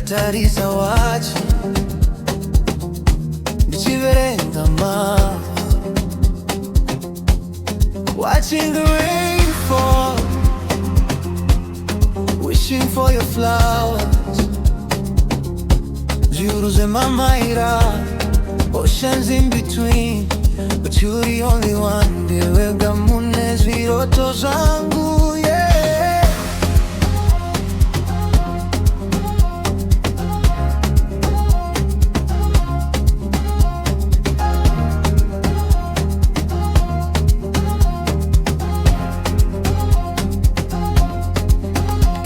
Tariza wachi Ndichiverenga mavu, watching the rain fall, wishing for your flowers. Juruze mamaira, oceans in between, but you're the only one. Ndiwega munes viroto zangu, yeah.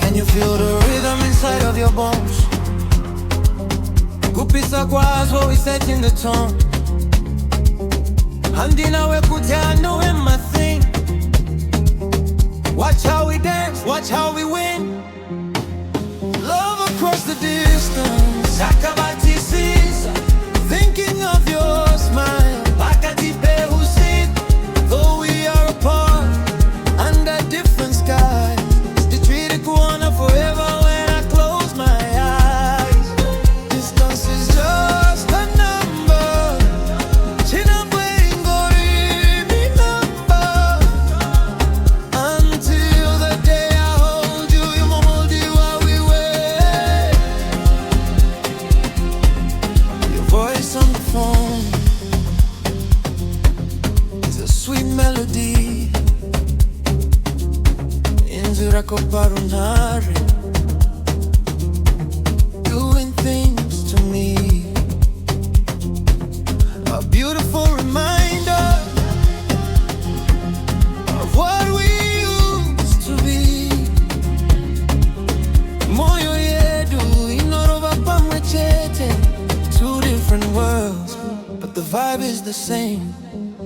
Can you feel the rhythm inside of your bones? Kupisa kwazo, we setting the tone. Handina we kuti I know him my thing. Watch how we dance, watch how we win. Love across the distance. Sakabati sisa, thinking of your smile. Bakati pehusit, though we are apart under different skies. Forever when I close my eyes. Distance is just a number. Chinabwengori number. Until the day I hold you, you hold you while we wait. Your voice on the phone is a sweet melody. Inzirakoparunari, doing things to me. A beautiful reminder of what we used to be. Moyo yedu inoroba pamwechete. Two different worlds, but the vibe is the same.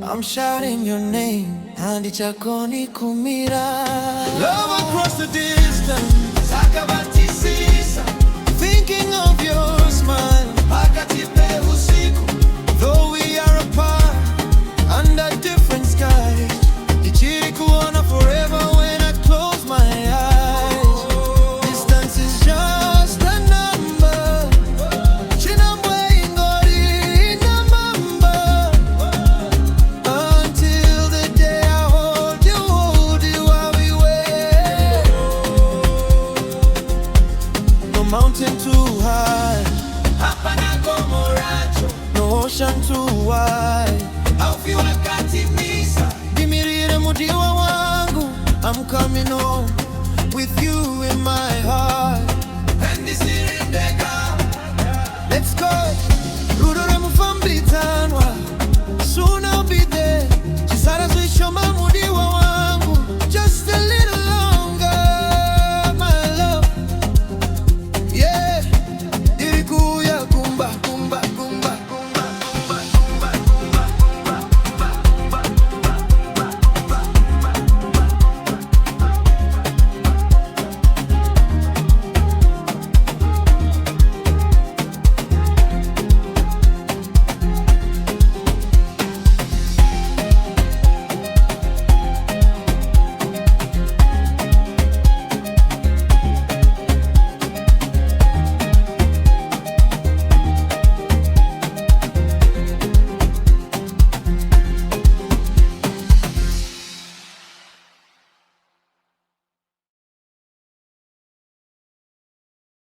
I'm shouting your name. Handi chakoni kumira. Love across the distance. Sakabati sisa, thinking of your smile. Bakati pehusiku, though we are apart under different skies. Ichiri kuona forever when I close my eyes. Distance is just a number. Chinabwengori number. Until the day I hold you while we wait. No mountain too high, hapana como rancho. No ocean too wide, haufiwa katimisa. Dimirire mudiwa wangu, I'm coming home.